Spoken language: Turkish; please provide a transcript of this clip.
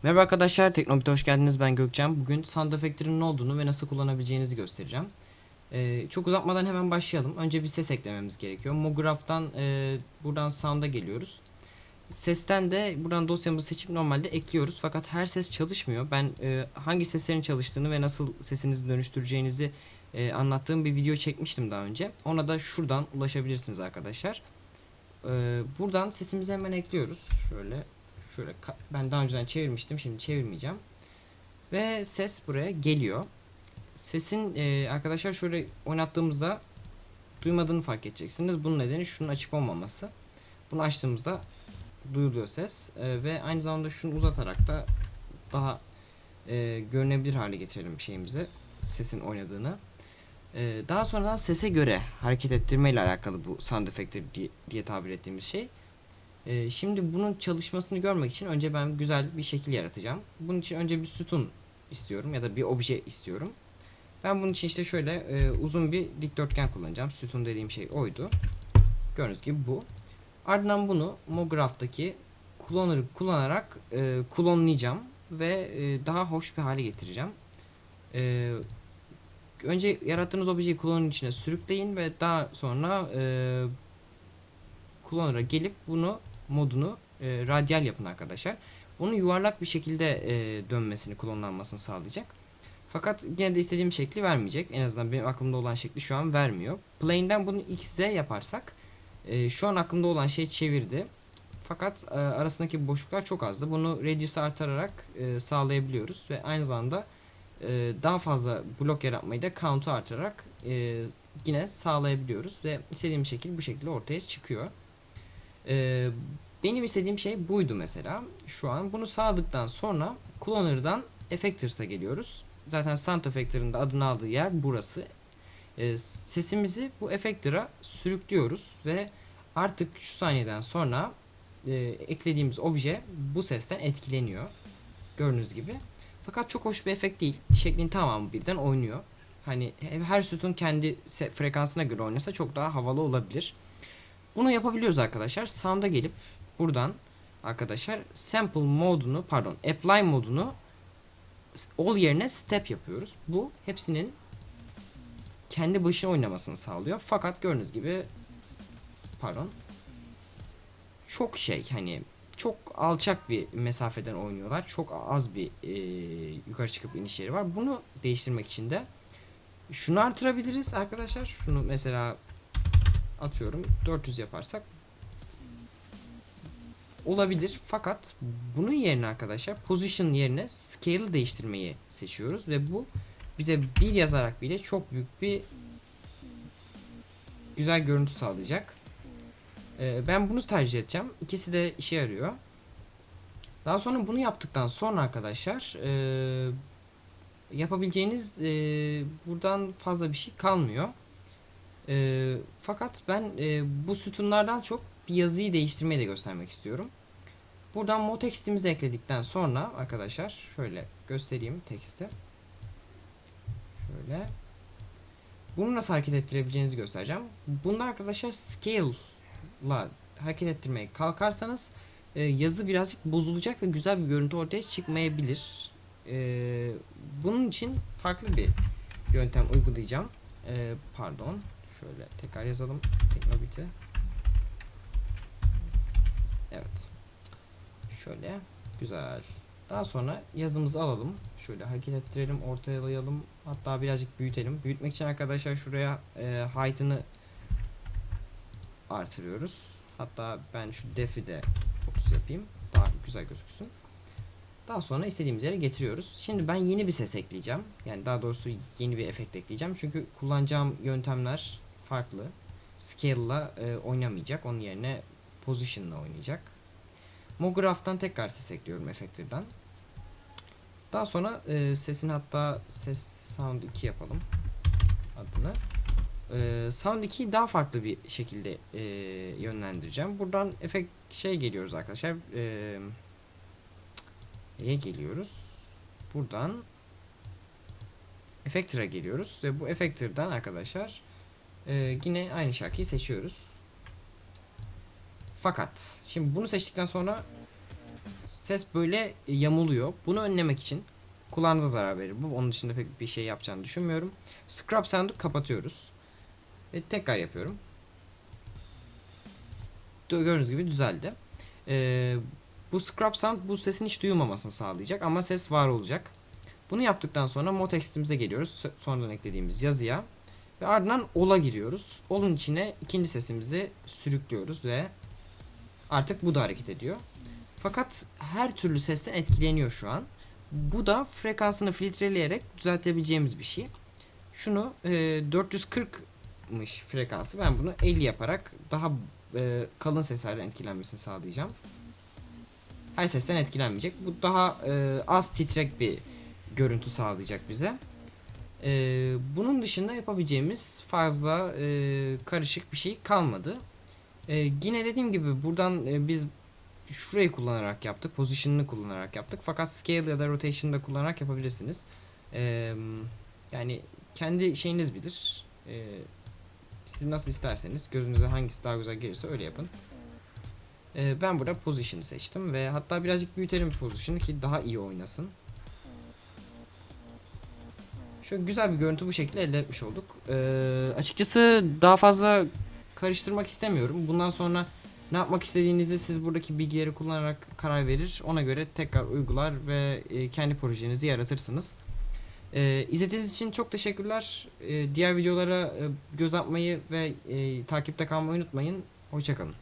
Merhaba arkadaşlar, Teknobit'e hoş geldiniz. Ben Gökçen. Bugün Sound Effects'in ne olduğunu ve nasıl kullanabileceğinizi göstereceğim. Çok uzatmadan hemen başlayalım. Önce bir ses eklememiz gerekiyor. Mograph'tan buradan Sound'a geliyoruz. Sesten de buradan dosyamızı seçip normalde ekliyoruz. Fakat her ses çalışmıyor. Ben hangi seslerin çalıştığını ve nasıl sesinizi dönüştüreceğinizi anlattığım bir video çekmiştim daha önce. Ona da şuradan ulaşabilirsiniz arkadaşlar. Buradan sesimizi hemen ekliyoruz. Şöyle ben daha önceden çevirmiştim, şimdi çevirmeyeceğim ve ses buraya geliyor. Sesin arkadaşlar şöyle oynattığımızda duymadığını fark edeceksiniz. Bunun nedeni şunun açık olmaması. Bunu açtığımızda duyuluyor ses ve aynı zamanda şunu uzatarak da daha görünebilir hale getirelim şeyimizi, sesin oynadığını. Daha sonradan sese göre hareket ettirme ile alakalı bu sound effect'tir diye tabir ettiğimiz şey. Şimdi bunun çalışmasını görmek için önce ben güzel bir şekil yaratacağım. Bunun için önce bir sütun istiyorum ya da bir obje istiyorum. Ben bunun için işte şöyle uzun bir dikdörtgen kullanacağım. Sütun dediğim şey oydu. Gördüğünüz gibi bu. Ardından bunu Mograph'taki cloner'ı kullanarak klonlayacağım ve daha hoş bir hale getireceğim. Önce yarattığınız objeyi cloner'ın içine sürükleyin ve daha sonra Cloner'a gelip bunu modunu radyal yapın arkadaşlar. Bunu yuvarlak bir şekilde dönmesini, klonlanmasını sağlayacak. Fakat yine de istediğim şekli vermeyecek. En azından benim aklımda olan şekli şu an vermiyor. Plane'den bunu XZ yaparsak şu an aklımda olan şey çevirdi. Fakat arasındaki boşluklar çok azdı. Bunu radius'ı artırarak sağlayabiliyoruz ve aynı zamanda daha fazla blok yaratmayı da count'u artırarak yine sağlayabiliyoruz ve istediğim şekil bu şekilde ortaya çıkıyor. Ee, Benim istediğim şey buydu mesela. Şu an bunu sağladıktan sonra Cloner'dan Effectors'a geliyoruz. Zaten Sound Effector'ın da adını aldığı yer burası. Sesimizi bu Effector'a sürüklüyoruz ve artık şu saniyeden sonra eklediğimiz obje bu sesten etkileniyor. Gördüğünüz gibi. Fakat çok hoş bir efekt değil. Şeklin tamamı birden oynuyor. Hani her sütun kendi frekansına göre oynasa çok daha havalı olabilir. Bunu yapabiliyoruz arkadaşlar. Sound'a gelip buradan arkadaşlar sample modunu, pardon, apply modunu all yerine step yapıyoruz. Bu hepsinin kendi başına oynamasını sağlıyor. Fakat gördüğünüz gibi, pardon, çok hani çok alçak bir mesafeden oynuyorlar. Çok az bir yukarı çıkıp iniş yeri var. Bunu değiştirmek için de şunu artırabiliriz arkadaşlar. Şunu mesela atıyorum 400 yaparsak olabilir. Fakat bunun yerine arkadaşlar position yerine scale'ı değiştirmeyi seçiyoruz ve bu bize bir yazarak bile çok büyük bir güzel görüntü sağlayacak. Ben bunu tercih edeceğim. İkisi de işe yarıyor. Daha sonra bunu yaptıktan sonra arkadaşlar yapabileceğiniz buradan fazla bir şey kalmıyor. Fakat ben bu sütunlardan çok bir yazıyı değiştirmeyi de göstermek istiyorum. Buradan motext'imizi ekledikten sonra arkadaşlar şöyle göstereyim teksti. Şöyle. Bunu nasıl hareket ettirebileceğinizi göstereceğim. Bunda arkadaşlar scale'la hareket ettirmeye kalkarsanız yazı birazcık bozulacak ve güzel bir görüntü ortaya çıkmayabilir. Bunun için farklı bir yöntem uygulayacağım. Pardon. Şöyle tekrar yazalım. Teknobit'i. Evet. Şöyle. Güzel. Daha sonra yazımızı alalım. Şöyle hareket ettirelim, ortalayalım. Hatta birazcık büyütelim. Büyütmek için arkadaşlar şuraya height'ını artırıyoruz. Hatta ben şu def'i de 30 yapayım. Daha güzel gözüksün. Daha sonra istediğimiz yere getiriyoruz. Şimdi ben yeni bir ses ekleyeceğim. Yani daha doğrusu yeni bir efekt ekleyeceğim. Çünkü kullanacağım yöntemler farklı. Scale'la oynamayacak. Onun yerine position'la oynayacak. Mograph'tan tekrar ses ekliyorum Effector'dan. Daha sonra sesin, hatta ses sound 2 yapalım adını. Sound 2'yi daha farklı bir şekilde yönlendireceğim. Buradan efekt geliyoruz arkadaşlar. Neye geliyoruz? Buradan Effector'a geliyoruz ve bu Effector'dan arkadaşlar yine aynı şarkıyı seçiyoruz. Fakat şimdi bunu seçtikten sonra ses böyle yamuluyor. Bunu önlemek için kulağınıza zarar verir bu. Onun dışında pek bir şey yapacağını düşünmüyorum. Scrub Sound'u kapatıyoruz. Ve tekrar yapıyorum. Gördüğünüz gibi düzeldi. Bu Scrub Sound bu sesin hiç duyulmamasını sağlayacak ama ses var olacak. Bunu yaptıktan sonra MoText'imize geliyoruz. Sonradan eklediğimiz yazıya. Ve ardından All'a giriyoruz. All'un içine ikinci sesimizi sürüklüyoruz ve artık bu da hareket ediyor. Fakat her türlü sesten etkileniyor şu an. Bu da frekansını filtreleyerek düzeltebileceğimiz bir şey. Şunu 440'mış frekansı. Ben bunu 50 yaparak daha kalın seslerden etkilenmesini sağlayacağım. Her sesten etkilenmeyecek. Bu daha az titrek bir görüntü sağlayacak bize. Bunun dışında yapabileceğimiz fazla karışık bir şey kalmadı. Yine dediğim gibi buradan biz şurayı kullanarak yaptık. Position'ını kullanarak yaptık. Fakat scale ya da rotation'da kullanarak yapabilirsiniz. Yani kendi şeyiniz bilir. Siz nasıl isterseniz, gözünüze hangisi daha güzel gelirse öyle yapın. Ben burada position'ı seçtim ve hatta birazcık büyütelim position'ı ki daha iyi oynasın. Şöyle güzel bir görüntü bu şekilde elde etmiş olduk. Açıkçası daha fazla karıştırmak istemiyorum. Bundan sonra ne yapmak istediğinizi siz buradaki bilgileri kullanarak karar verir. Ona göre tekrar uygular ve kendi projenizi yaratırsınız. İzlediğiniz için çok teşekkürler. Diğer videolara göz atmayı ve takipte kalmayı unutmayın. Hoşça kalın.